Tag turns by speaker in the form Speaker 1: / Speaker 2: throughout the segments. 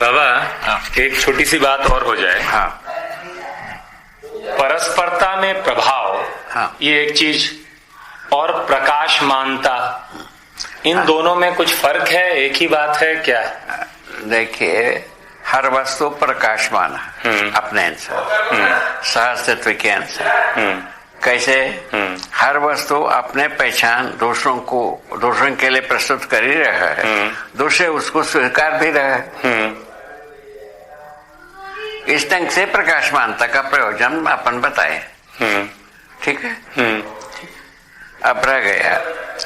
Speaker 1: बाबा, एक छोटी सी बात और हो जाए।
Speaker 2: हाँ।
Speaker 1: परस्परता में प्रभाव,
Speaker 2: हाँ।
Speaker 1: ये एक चीज, और प्रकाशमानता, इन दोनों में कुछ फर्क है, एक ही बात है क्या?
Speaker 2: देखिए, हर वस्तु प्रकाशमान है अपने अनुसार, सहअस्तित्व के अनुसार। कैसे? हर वस्तु अपने पहचान दूसरों के लिए प्रस्तुत कर ही रहा है, दूसरे उसको स्वीकार भी रहा है। इस ढंग से प्रकाशमानता का प्रयोजन अपन बताए। ठीक है। अब रह गया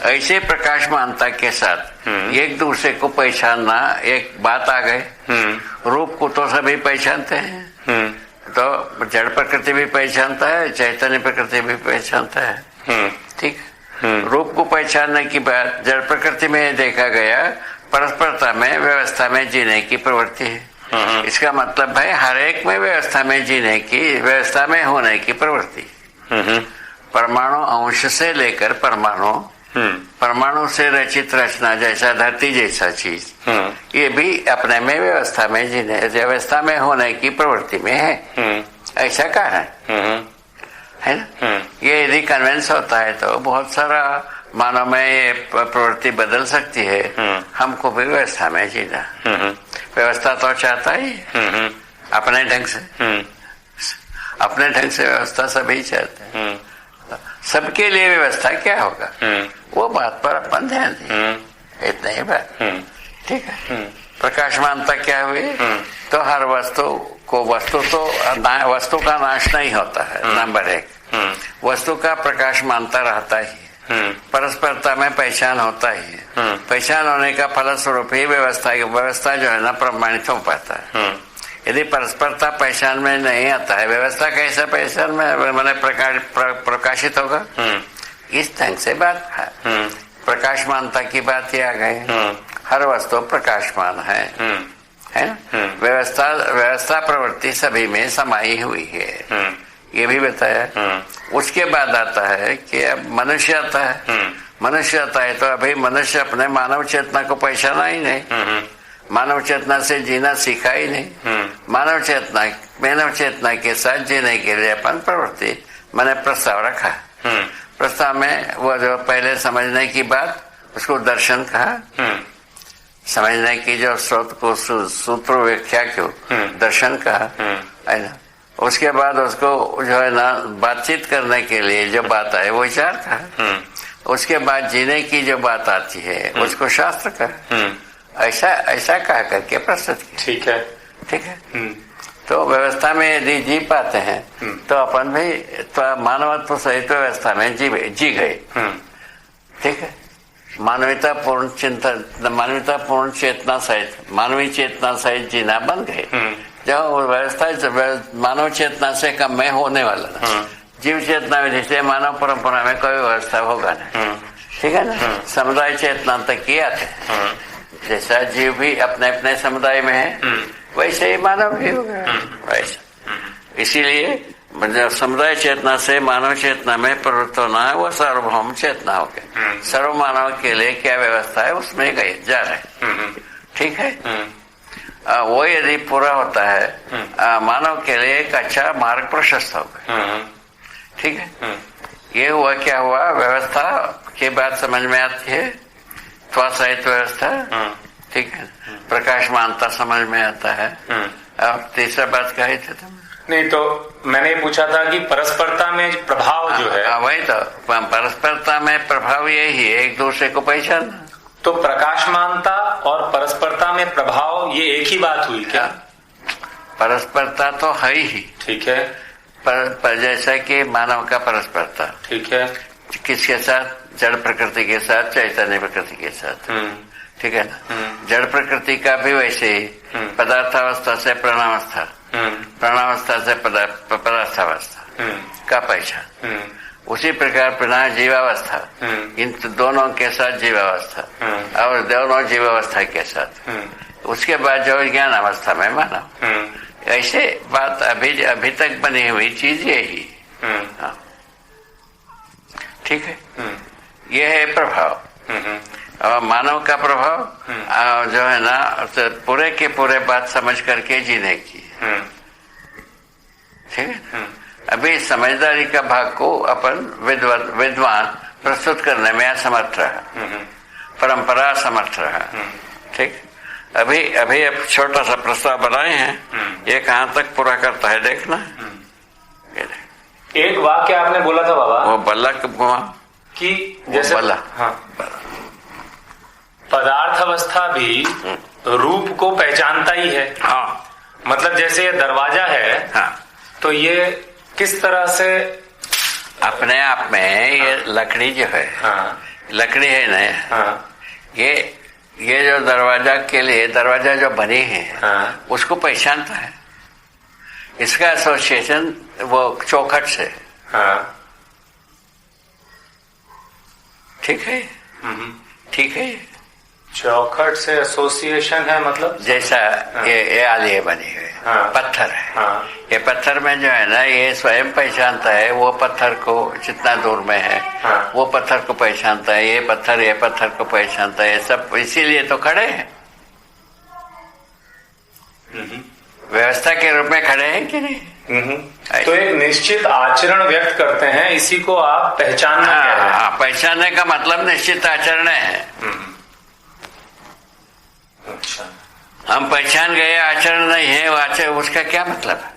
Speaker 2: ऐसे प्रकाशमानता के साथ एक दूसरे को पहचानना, एक बात आ गई। रूप को तो सभी पहचानते हैं, तो जड़ प्रकृति भी पहचानता है, चैतन्य प्रकृति भी पहचानता है। ठीक। रूप को पहचानने की बात जड़ प्रकृति में देखा गया, परस्परता में व्यवस्था में जीने की प्रवृत्ति है। इसका मतलब है हर एक में व्यवस्था में जीने की, व्यवस्था में होने की प्रवृत्ति। परमाणु अंश से लेकर परमाणु से रचित रचना जैसा धरती जैसा चीज, ये भी अपने में व्यवस्था में जीने, व्यवस्था में होने की प्रवृत्ति में है। ऐसा कारण है ना। ये यदि कन्वेंस होता है तो बहुत सारा मानव में ये प्रवृत्ति बदल सकती है। हमको भी व्यवस्था में जीना, व्यवस्था तो चाहता ही अपने ढंग से, अपने ढंग से व्यवस्था सभी चाहते हैं। सबके लिए व्यवस्था क्या होगा, वो बात पर अपन ध्यान दें। इतना ही बात। ठीक है। प्रकाशमानता क्या हुई? तो हर वस्तु का नाश नहीं होता है, नंबर एक। वस्तु का प्रकाशमानता रहता ही, परस्परता में पहचान होता ही, पहचान होने का फलस्वरूप ही व्यवस्था जो है ना प्रमाणित हो पाता है। यदि परस्परता पहचान में नहीं आता है, व्यवस्था कैसे पहचान में मैंने प्रकाशित होगा? इस ढंग से बात है। प्रकाशमानता की बात ही आ गई। हर वस्तु प्रकाशमान है ना। व्यवस्था प्रवृत्ति सभी में समाई हुई है, ये भी बताया। उसके बाद आता है कि अब मनुष्य आता है। मनुष्य आता है तो अभी मनुष्य अपने मानव चेतना को पहचाना ही नहीं, मानव चेतना से जीना सीखा ही नहीं। मानव चेतना के साथ जीने के लिए अपन प्रवृत्ति मैंने प्रस्ताव रखा। प्रस्ताव में वो जो पहले समझने की बात, उसको दर्शन कहा। समझने की जो स्रोत को सूत्र व्याख्या क्यों दर्शन कहा, है ना। उसके बाद उसको जो है ना बातचीत करने के लिए जो बात आए वो विचार कहा। उसके बाद जीने की जो बात आती है उसको शास्त्र कहा। ऐसा कहा करके प्रस्तुत किया।
Speaker 1: ठीक है।
Speaker 2: ठीक है। तो व्यवस्था में यदि जी पाते हैं तो अपन भी तो मानवत्व सहित व्यवस्था में जी गए। ठीक है। मानवीयता पूर्ण चेतना सहित, मानवीय चेतना सहित जीना बन गए। जब व्यवस्था मानव चेतना से कम में होने वाला ना, जीव चेतना विधि से मानव परंपरा में कोई व्यवस्था होगा नहीं। ठीक है ना। समुदाय चेतना तक ही आते हैं। जैसा जीव भी अपने अपने समुदाय में है, वैसे ही मानव भी होगा वैसा। इसीलिए समुदाय चेतना से मानव चेतना में प्रवृत्त होना है, वो सार्वभौम चेतना हो गया। सर्व मानव के लिए क्या व्यवस्था है उसमें गए जा रहे। ठीक है। वो यदि पूरा होता है, मानव के लिए एक अच्छा मार्ग प्रशस्त होगा। ठीक है। ये हुआ क्या हुआ, व्यवस्था की बात समझ में आती है, स्वास्थ्य व्यवस्था। ठीक है। प्रकाशमानता समझ में आता है। अब तीसरा बात कही थे तुम?
Speaker 1: नहीं, तो मैंने पूछा था कि परस्परता में प्रभाव जो है,
Speaker 2: वही तो परस्परता में प्रभाव यही है, एक दूसरे को पहचानना।
Speaker 1: तो प्रकाशमानता और परस्परता में प्रभाव ये एक ही बात हुई क्या?
Speaker 2: परस्परता तो है ही।
Speaker 1: ठीक है।
Speaker 2: पर जैसा कि मानव का परस्परता,
Speaker 1: ठीक है,
Speaker 2: किसके साथ? जड़ प्रकृति के साथ, चैतन्य प्रकृति के साथ। ठीक है ना। जड़ प्रकृति का भी वैसे ही पदार्थावस्था से प्राणावस्था, प्राणावस्था से पदार्थावस्था का पहचान। उसी प्रकार पुनः जीवावस्था, इन दोनों के साथ जीवावस्था और दोनों जीवावस्था के साथ, उसके बाद जो ज्ञान अवस्था में मानव। ऐसे बात अभी तक बनी हुई चीज यही। ठीक है। यह है प्रभाव। और मानव का प्रभाव जो है ना तो पूरे के पूरे बात समझ करके जीने की, ठीक है। अभी समझदारी का भाग को अपन विद्वान प्रस्तुत करने में असमर्थ रहा, परंपरा असमर्थ रहा, ठीक। अभी अब छोटा सा प्रस्ताव बनाए हैं, ये कहाँ तक पूरा करता है देखना।
Speaker 1: एक वाक्य आपने बोला था बाबा,
Speaker 2: वो बल्ला
Speaker 1: कि जैसे
Speaker 2: बल्ला,
Speaker 1: हाँ, पदार्थ अवस्था भी रूप को पहचानता ही है।
Speaker 2: हाँ,
Speaker 1: मतलब जैसे ये दरवाजा है,
Speaker 2: हाँ,
Speaker 1: तो ये किस तरह से
Speaker 2: अपने आप में ये लकड़ी जो है,
Speaker 1: हाँ,
Speaker 2: लकड़ी है ना,
Speaker 1: हाँ,
Speaker 2: ये जो दरवाजा के लिए दरवाजा जो बने हैं,
Speaker 1: हाँ,
Speaker 2: उसको पहचानता है। इसका एसोसिएशन वो चौखट से,
Speaker 1: हाँ,
Speaker 2: ठीक है, ठीक है।
Speaker 1: चौखट से एसोसिएशन है, मतलब
Speaker 2: जैसा ये आलिए बनी हुई
Speaker 1: हाँ,
Speaker 2: पत्थर है,
Speaker 1: हाँ,
Speaker 2: ये पत्थर में जो है ना ये स्वयं पहचानता है वो पत्थर को जितना दूर में है,
Speaker 1: हाँ,
Speaker 2: वो पत्थर को पहचानता है, ये पत्थर को पहचानता है, सब इसीलिए तो खड़े हैं, व्यवस्था के रूप में खड़े हैं कि नहीं।
Speaker 1: तो एक निश्चित आचरण व्यक्त करते हैं, इसी को आप पहचानना कह रहे हैं।
Speaker 2: हाँ, पहचानने का मतलब निश्चित आचरण है।
Speaker 1: अच्छा,
Speaker 2: हम पहचान गए, आचरण नहीं है, वो आचरण उसका क्या मतलब है।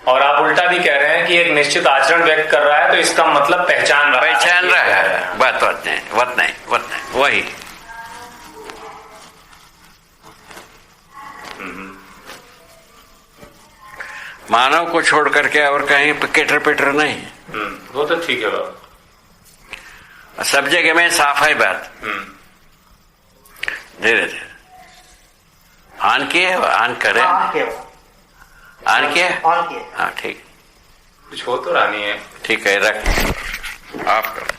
Speaker 1: और आप उल्टा भी कह रहे हैं कि एक निश्चित आचरण व्यक्त कर रहा है, तो इसका मतलब पहचान रहा
Speaker 2: है। बात नहीं, वही। मानव को छोड़ करके और कहीं केटर पेटर नहीं,
Speaker 1: वो तो ठीक है बाबा,
Speaker 2: सब जगह में साफ है बात। धीरे धीरे ऑन किए, ऑन करे, ऑन किए, हाँ ठीक,
Speaker 1: कुछ हो तो रहा नहीं है।
Speaker 2: ठीक है, रख ऑफ कर।